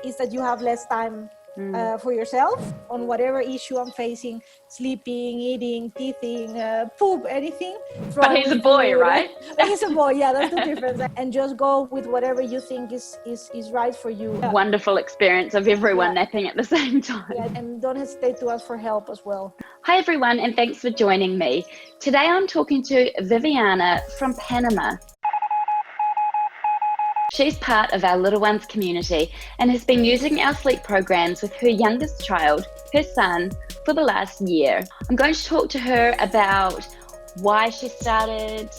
is that you have less time Mm. for yourself on whatever issue I'm facing, sleeping, eating, teething, poop, anything, But throwing he's away a boy, food. right? But he's a boy, yeah, that's the difference. And just go with whatever you think is right for you. Wonderful experience of everyone napping at the same time. Yeah, and don't hesitate to ask for help as well. Hi everyone, and thanks for joining me. Today I'm talking to Viviana from Panama. She's part of our Little Ones community and has been using our sleep programs with her youngest child, her son, for the last year. I'm going to talk to her about why she started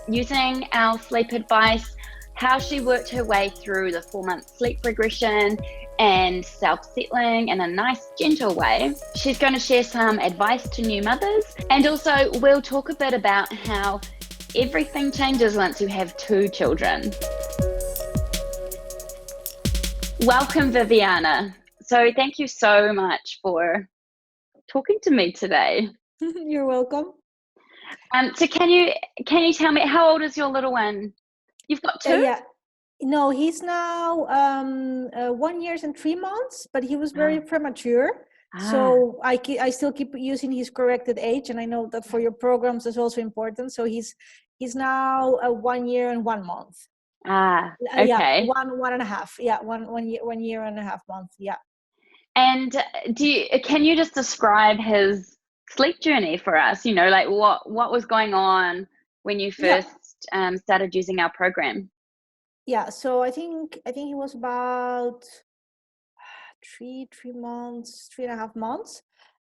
using our sleep advice, how she worked her way through the 4-month sleep regression and self-settling in a nice, gentle way. She's going to share some advice to new mothers, and also we'll talk a bit about how everything changes once you have 2 children. Welcome, Viviana. So thank you so much for talking to me today. You're welcome. So can you tell me, how old is your little one? You've got 2? Yeah. No, he's now 1 year and 3 months, but he was very premature. So I still keep using his corrected age, and I know that for your programs is also important. So he's now 1 year and 1 month. Okay. Yeah, 1.5. Yeah, 1 year and a half month. Yeah. And can you just describe his sleep journey for us? You know, like what was going on when you first started using our program? Yeah, so I think he was about 3.5 months,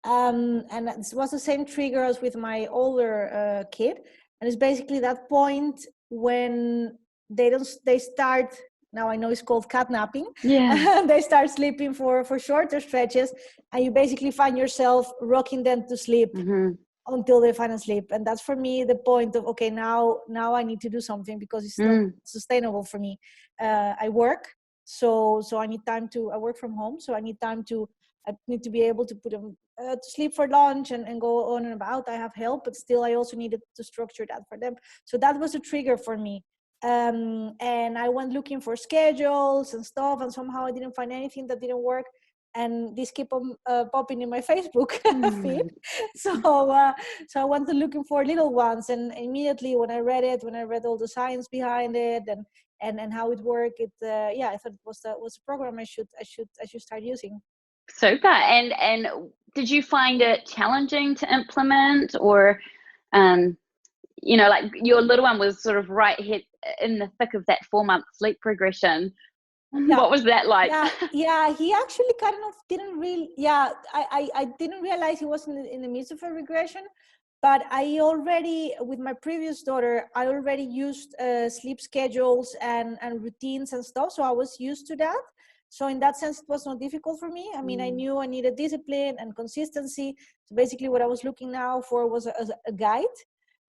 and it was the same trigger as with my older kid, and it's basically that point when they start. Now I know it's called catnapping. Yeah. They start sleeping for shorter stretches, and you basically find yourself rocking them to sleep. Mm-hmm. Until they find sleep. And that's for me the point of, okay, now I need to do something, because it's not sustainable for me. I work, so I need time I work from home, so I need to be able to put them to sleep for lunch and go on and about. I have help, but still I also needed to structure that for them. So that was a trigger for me. And I went looking for schedules and stuff, and somehow I didn't find anything that didn't work. And this keep on popping in my Facebook feed. So I went to looking for little ones, and immediately when I read all the science behind it and how it worked, I thought it was a program I should start using. Super. And did you find it challenging to implement, or you know, like your little one was sort of right here in the thick of that 4-month sleep regression? Yeah. What was that like? Yeah, he actually kind of didn't really. Yeah, I didn't realize he was in the midst of a regression, but I already, with my previous daughter, I already used sleep schedules and routines and stuff, so I was used to that. So in that sense, it was not difficult for me. I mean, I knew I needed discipline and consistency. So basically, what I was looking now for was a guide.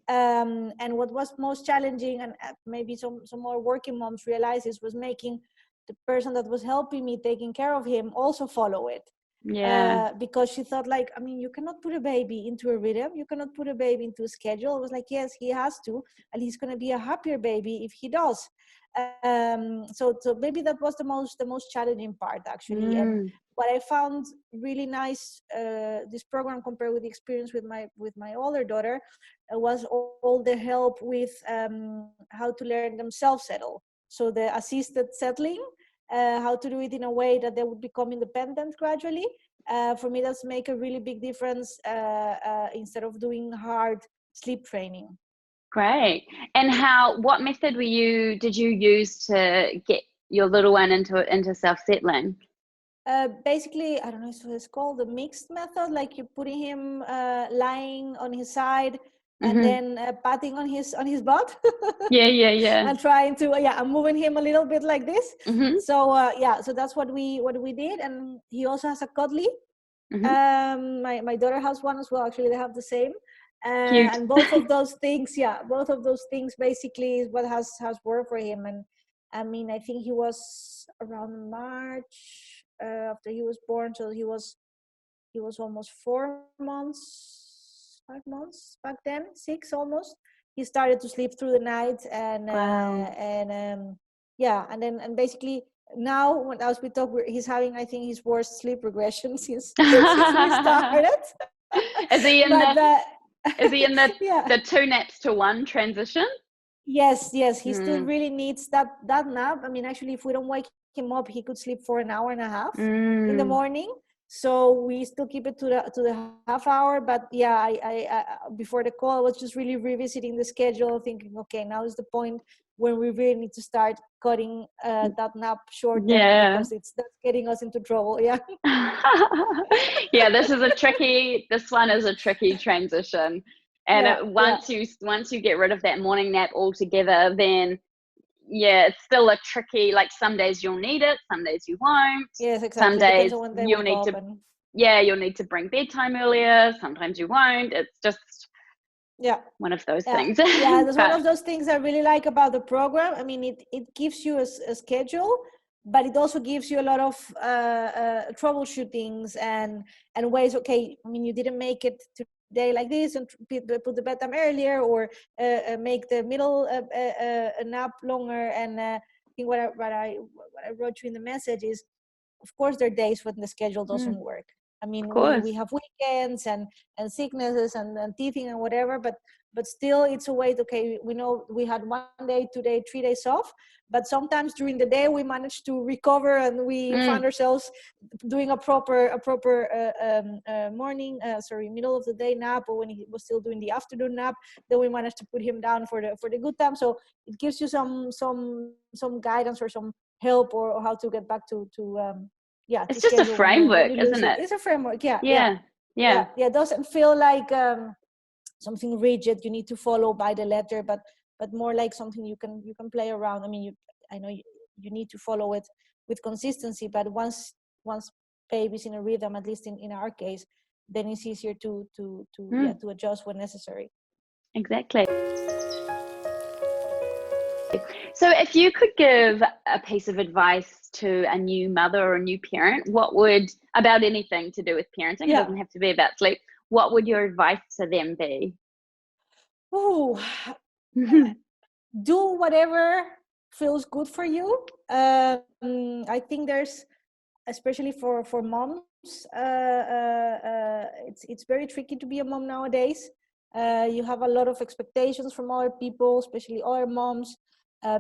And what was most challenging, and maybe some more working moms realizes, was making the person that was helping me taking care of him also follow it. Because she thought, like, I mean, you cannot put a baby into a rhythm, you cannot put a baby into a schedule. It was like, yes, he has to, and he's going to be a happier baby if he does. So maybe that was the most challenging part, actually. And what I found really nice, this program compared with the experience with my older daughter, was all the help with how to learn them self-settle. So the assisted settling, how to do it in a way that they would become independent gradually. For me, that's make a really big difference instead of doing hard sleep training. Great. And what method did you use to get your little one into self-settling? Basically, I don't know what it's called, the mixed method. Like you're putting him lying on his side, and then patting on his butt. Yeah. And trying to I'm moving him a little bit like this. So so that's what we did. And he also has a cuddly. My daughter has one as well. Actually, they have the same. Cute. And both of those things basically is what has worked for him. And I mean, I think he was around March after he was born, so he was almost 4 months, 5 months back then, 6 almost. He started to sleep through the night, and Wow. and basically now as we talk, he's having, I think, his worst sleep regression since we started. Is he in But the yeah. the 2 naps to 1 transition? Yes, he still really needs that nap. I mean, actually, if we don't wake him up, he could sleep for an hour and a half in the morning. So we still keep it to the half hour. But yeah, I before the call, I was just really revisiting the schedule, thinking, okay, now is the point when we really need to start cutting that nap shorter, because that's getting us into trouble. Yeah. Yeah, this one is a tricky transition. And once you get rid of that morning nap altogether, then it's still a tricky, like some days you'll need it, some days you won't. Yes, exactly. Some days depends on when they you'll wake need up to you'll need to bring bedtime earlier, sometimes you won't. It's just one of those things. Yeah, that's one of those things I really like about the program. I mean, it gives you a schedule, but it also gives you a lot of troubleshootings and ways. Okay, I mean, you didn't make it today like this, and put the bedtime earlier, or make the middle nap longer. And I think what I wrote you in the message is, of course, there are days when the schedule doesn't work. I mean, we have weekends and sicknesses and teething and whatever, but still it's a way to, okay, we know we had 1 day, 2 days, 3 days off, but sometimes during the day we managed to recover, and we found ourselves doing a proper middle of the day nap, or when he was still doing the afternoon nap, then we managed to put him down for the good time. So it gives you some guidance or some help, or how to get back to it's just a framework, isn't it? It's a framework. Yeah. It doesn't feel like something rigid you need to follow by the letter, but more like something you can play around. I mean, I know you need to follow it with consistency, but once baby's in a rhythm, at least in our case, then it's easier to adjust when necessary. Exactly. So if you could give a piece of advice to a new mother or a new parent, about anything to do with parenting, it doesn't have to be about sleep, what would your advice to them be? Do whatever feels good for you. I think there's, especially for moms, it's very tricky to be a mom nowadays. You have a lot of expectations from other people, especially other moms,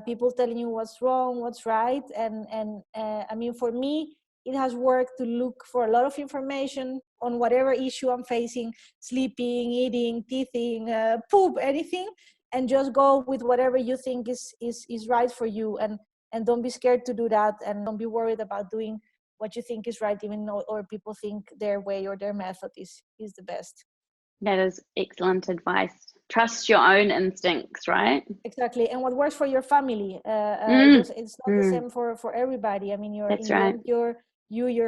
people telling you what's wrong, what's right. And I mean, for me, it has worked to look for a lot of information on whatever issue I'm facing: sleeping, eating, teething, poop, anything, and just go with whatever you think is right for you. And don't be scared to do that, and don't be worried about doing what you think is right, even though or people think their way or their method is the best. That is excellent advice. Trust your own instincts, right? Exactly. And what works for your family, it's not the same for everybody. I mean, your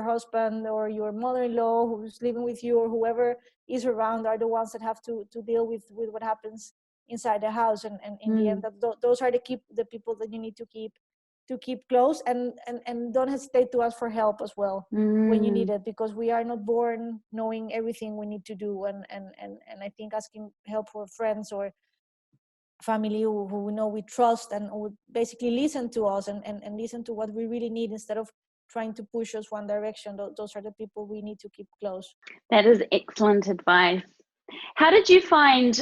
husband or your mother-in-law who's living with you, or whoever is around, are the ones that have to deal with what happens inside the house. And in the end, those are the people that you need to keep close, and don't hesitate to ask for help as well when you need it, because we are not born knowing everything we need to do. And I think asking help for friends or family who we know we trust, and would basically listen to us and listen to what we really need, instead of trying to push us one direction. Those are the people we need to keep close. That is excellent advice. How did you find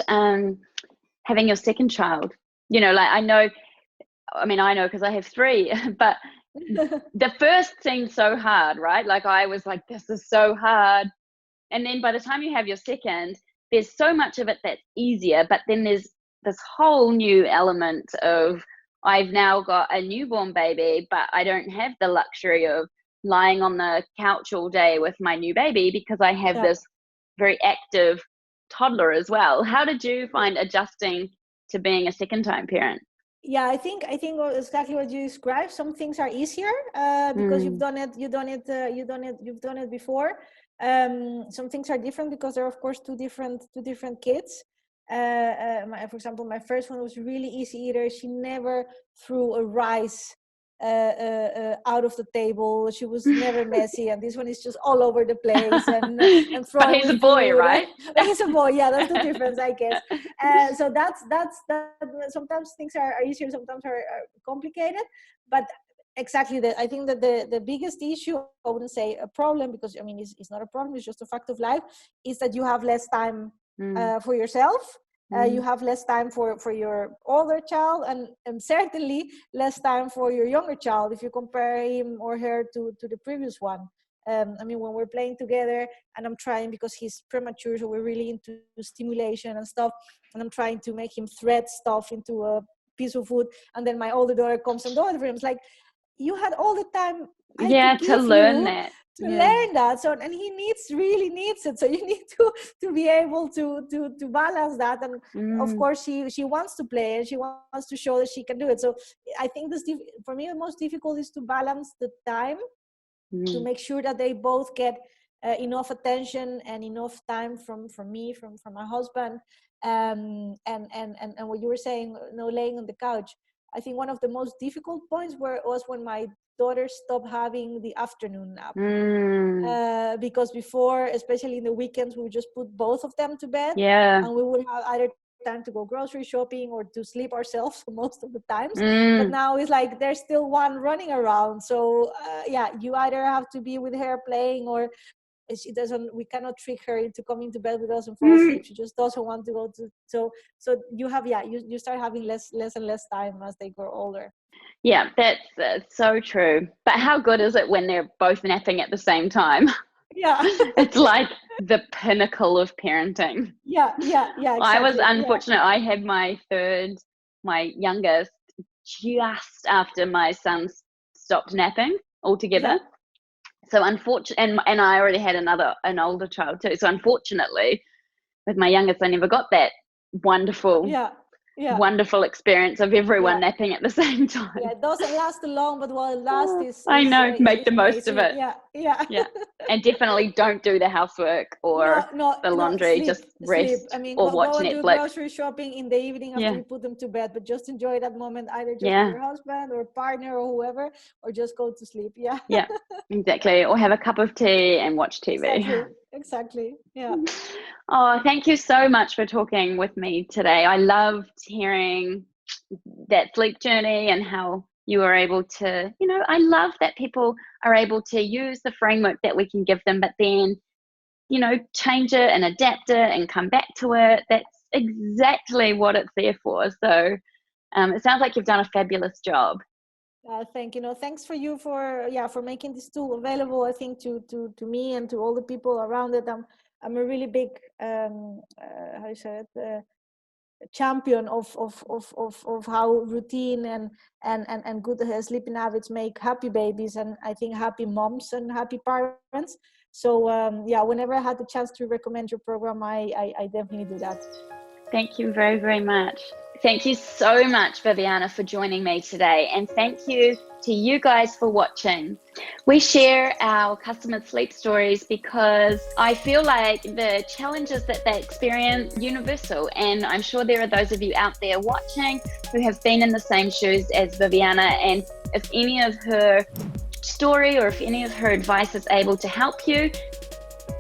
having your second child? I know because I have 3, but the first seemed so hard, right? Like I was like, this is so hard. And then by the time you have your second, there's so much of it that's easier, but then there's this whole new element of, I've now got a newborn baby, but I don't have the luxury of lying on the couch all day with my new baby, because I have this very active toddler as well. How did you find adjusting to being a second-time parent? Yeah, I think exactly what you described. Some things are easier because you've done it before. Some things are different because they're, of course, two different kids. For example, my first one was really easy eater. She never threw a rice out of the table. She was never messy, and this one is just all over the place and throwing. But he's a boy, right? He's a boy. Yeah, that's the difference, I guess. So that's sometimes things are easier, sometimes are complicated. But exactly that. I think that the biggest issue, I wouldn't say a problem, because I mean it's not a problem, it's just a fact of life, is that you have less time for yourself. You have less time for your older child, and certainly less time for your younger child if you compare him or her to the previous one. I mean, when we're playing together and I'm trying, because he's premature, so we're really into stimulation and stuff, and I'm trying to make him thread stuff into a piece of wood, and then my older daughter comes and does it for him. It's like, you had all the time I could to give learn you that. to learn that. So, and he really needs it. So you need to be able to balance that. And of course, she wants to play and she wants to show that she can do it. So I think for me, the most difficult is to balance the time, to make sure that they both get enough attention and enough time from me, from my husband. And what you were saying, laying on the couch. I think one of the most difficult points was when my daughter stopped having the afternoon nap. Because before, especially in the weekends, we would just put both of them to bed, and we would have either time to go grocery shopping or to sleep ourselves most of the times. But now it's like there's still one running around. So you either have to be with her playing, or we cannot trick her into coming to bed with us and fall asleep. She just doesn't want to go to. So you have you start having less and less time as they grow older. Yeah, that's so true. But how good is it when they're both napping at the same time? Yeah. It's like the pinnacle of parenting. Yeah, exactly. I was unfortunate. I had my youngest, just after my son stopped napping altogether. So unfortunately, and I already had an older child too. So unfortunately, with my youngest, I never got that wonderful experience of everyone napping at the same time. Yeah, it doesn't last long, but while it lasts make the most of it. Yeah. And definitely don't do the housework or the laundry. Sleep, just rest. sleep. I mean, or go watch and Netflix. do grocery shopping in the evening after you put them to bed, but just enjoy that moment, either just with your husband or partner or whoever, or just go to sleep. Yeah, exactly. Or have a cup of tea and watch TV. Exactly. Yeah. Oh, thank you so much for talking with me today. I loved hearing that sleep journey and how you were able to, I love that people are able to use the framework that we can give them, but then, change it and adapt it and come back to it. That's exactly what it's there for. So it sounds like you've done a fabulous job. Thanks for you for making this tool available, I think, to me and to all the people around it. I'm a really big champion of how routine and good sleeping habits make happy babies, and I think happy moms and happy parents. So whenever I had the chance to recommend your program, I definitely do that. Thank you very, very much. Thank you so much, Viviana, for joining me today. And thank you to you guys for watching. We share our customers' sleep stories because I feel like the challenges that they experience are universal. And I'm sure there are those of you out there watching who have been in the same shoes as Viviana. And if any of her story or if any of her advice is able to help you,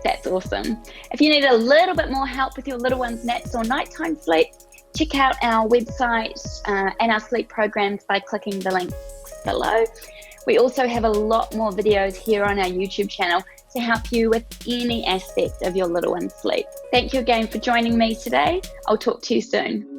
that's awesome. If you need a little bit more help with your little one's naps or nighttime sleep, check out our website and our sleep programs by clicking the links below. We also have a lot more videos here on our YouTube channel to help you with any aspect of your little one's sleep. Thank you again for joining me today. I'll talk to you soon.